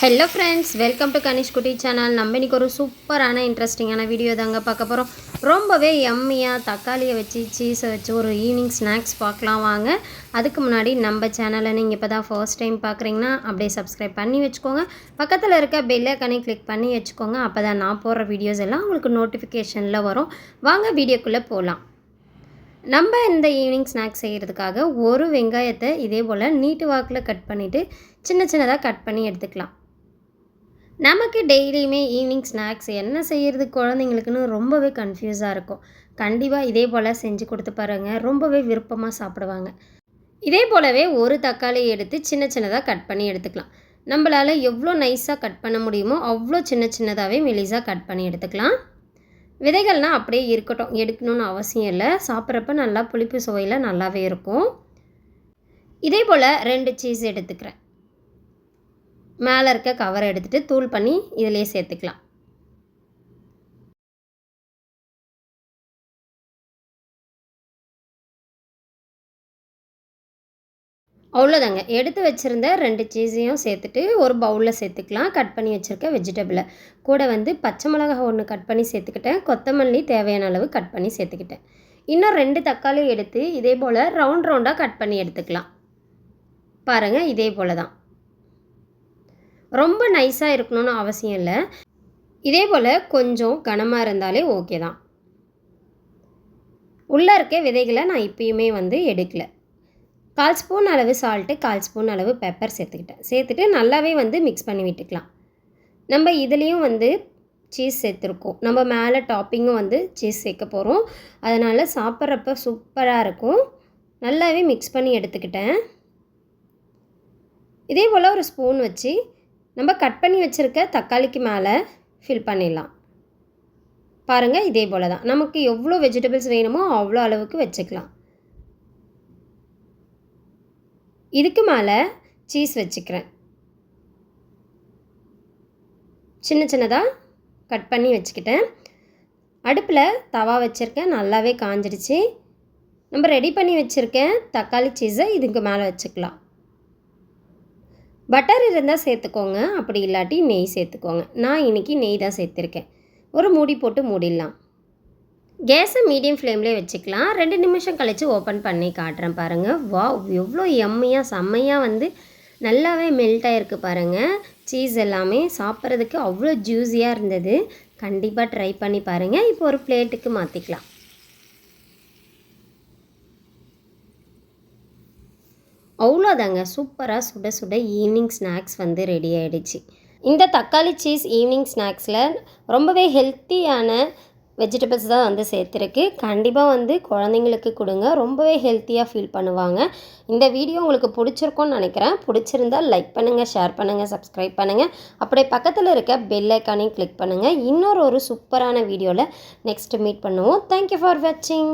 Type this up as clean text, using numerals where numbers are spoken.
Hello friends, welcome to Kanish குட்டி channel. நம்ம இன்றைக்கி ஒரு சூப்பரான இன்ட்ரெஸ்டிங்கான வீடியோ தாங்க பார்க்க போகிறோம். ரொம்பவே எம்மியாக தக்காளியை வச்சு சீஸை வச்சு ஒரு ஈவினிங் ஸ்நாக்ஸ் பார்க்கலாம் வாங்க. அதுக்கு முன்னாடி நம்ம சேனலை நீங்கள் இப்போ தான் ஃபர்ஸ்ட் டைம் பார்க்குறீங்கன்னா அப்படியே சப்ஸ்கிரைப் பண்ணி வச்சுக்கோங்க. பக்கத்தில் இருக்க பெல் ஐகானை கிளிக் பண்ணி வச்சுக்கோங்க. அப்போ தான் நான் போடுற வீடியோஸ் எல்லாம் உங்களுக்கு நோட்டிஃபிகேஷனில் வரும். வாங்க வீடியோக்குள்ளே போகலாம். நம்ம இந்த ஈவினிங் ஸ்நாக்ஸ் செய்கிறதுக்காக ஒரு வெங்காயத்தை இதே போல் நீட்டு வாக்கில் கட் பண்ணிவிட்டு சின்ன சின்னதாக கட் பண்ணி எடுத்துக்கலாம். நமக்கு டெய்லியுமே ஈவினிங் ஸ்நாக்ஸ் என்ன செய்கிறது குழந்தைங்களுக்குன்னு ரொம்பவே கன்ஃபியூஸாக இருக்கும். கண்டிப்பாக இதே போல் செஞ்சு கொடுத்து பாருங்கள், ரொம்பவே விருப்பமாக சாப்பிடுவாங்க. இதே போலவே ஒரு தக்காளி எடுத்து சின்ன சின்னதாக கட் பண்ணி எடுத்துக்கலாம். நம்மளால் எவ்வளோ நைஸாக கட் பண்ண முடியுமோ அவ்வளோ சின்ன சின்னதாகவே மெலிசாக கட் பண்ணி எடுத்துக்கலாம். விதைகள்னால் அப்படியே இருக்கட்டும், எடுக்கணும்னு அவசியம் இல்லை. சாப்பிட்றப்ப நல்லா புளிப்பு சுவையில் நல்லாவே இருக்கும். இதே போல் 2 சீஸ் எடுத்துக்கிறேன். மேலே இருக்க கவரை எடுத்துகிட்டு தூள் பண்ணி இதிலே சேர்த்துக்கலாம். அவ்வளோதாங்க. எடுத்து வச்சுருந்த 2 சீஸையும் சேர்த்துட்டு ஒரு பவுலில் சேர்த்துக்கலாம். கட் பண்ணி வச்சுருக்க வெஜிடபிளை கூட பச்சை மிளகாய் 1 கட் பண்ணி சேர்த்துக்கிட்டேன். கொத்தமல்லி தேவையான அளவு கட் பண்ணி சேர்த்துக்கிட்டேன். இன்னும் 2 தக்காளி எடுத்து இதே போல் ரவுண்டாக கட் பண்ணி எடுத்துக்கலாம். பாருங்கள், இதே போல் தான். ரொம்ப நைஸாக இருக்கணும்னு அவசியம் இல்லை. இதே போல் கொஞ்சம் கனமாக இருந்தாலே ஓகே தான். உள்ளே இருக்க விதைகளை நான் இப்பயுமே எடுக்கலை. 1/4 ஸ்பூன் அளவு சால்ட்டு, 1/4 ஸ்பூன் அளவு பெப்பர் சேர்த்துட்டு நல்லாவே மிக்ஸ் பண்ணி விட்டுக்கலாம். நம்ம இதுலேயும் சீஸ் சேர்த்துருக்கோம். நம்ம மேலே டாப்பிங்கும் சீஸ் சேர்க்க போகிறோம். அதனால் சாப்பிட்றப்ப சூப்பராக இருக்கும். நல்லாவே மிக்ஸ் பண்ணி எடுத்துக்கிட்டேன். இதே போல் ஒரு ஸ்பூன் வச்சு நம்ம கட் பண்ணி வச்சுருக்க தக்காளிக்கு மேலே ஃபில் பண்ணிடலாம். பாருங்கள், இதே போல் தான். நமக்கு எவ்வளோ வெஜிடபிள்ஸ் வேணுமோ அவ்வளோ அளவுக்கு வச்சுக்கலாம். இதுக்கு மேலே சீஸ் வச்சுக்கிறேன். சின்ன சின்னதாக கட் பண்ணி வச்சுக்கிட்டேன். அடுப்பில் தவா வச்சுருக்கேன். நல்லாவே காஞ்சிடுச்சு. நம்ம ரெடி பண்ணி வச்சுருக்கேன் தக்காளி சீஸை இதுக்கு மேலே வச்சுக்கலாம். பட்டர் இருந்தால் சேர்த்துக்கோங்க, அப்படி இல்லாட்டி நெய் சேர்த்துக்கோங்க. நான் இன்றைக்கி நெய் தான் சேர்த்துருக்கேன். ஒரு மூடி போட்டு மூடிடலாம். கேஸை மீடியம் ஃப்ளேம்லேயே வச்சுக்கலாம். 2 நிமிஷம் கழித்து ஓப்பன் பண்ணி காட்டுறேன். பாருங்கள், எவ்வளோ எம்மையாக செம்மையாக நல்லாவே மெல்ட் ஆகிருக்கு. பாருங்கள், சீஸ் எல்லாமே சாப்பிட்றதுக்கு அவ்வளோ ஜூஸியாக இருந்தது. கண்டிப்பாக ட்ரை பண்ணி பாருங்கள். இப்போ ஒரு பிளேட்டுக்கு மாற்றிக்கலாம். அவ்வளோதாங்க, சூப்பராக சுட சுட ஈவினிங் ஸ்நாக்ஸ் ரெடி ஆகிடுச்சு. இந்த தக்காளி சீஸ் ஈவினிங் ஸ்நாக்ஸில் ரொம்பவே ஹெல்த்தியான வெஜிடபிள்ஸ் தான் சேர்த்துருக்கு. கண்டிப்பாக குழந்தைங்களுக்கு கொடுங்க, ரொம்பவே ஹெல்த்தியாக ஃபீல் பண்ணுவாங்க. இந்த வீடியோ உங்களுக்கு பிடிச்சிருக்கும்னு நினைக்கிறேன். பிடிச்சிருந்தால் லைக் பண்ணுங்கள், ஷேர் பண்ணுங்கள், சப்ஸ்கிரைப் பண்ணுங்கள். அப்படியே பக்கத்தில் இருக்க பெல் ஐக்கானையும் கிளிக் பண்ணுங்கள். இன்னொரு சூப்பரான வீடியோவில் நெக்ஸ்ட்டு மீட் பண்ணுவோம். தேங்க்யூ ஃபார் வாட்சிங்.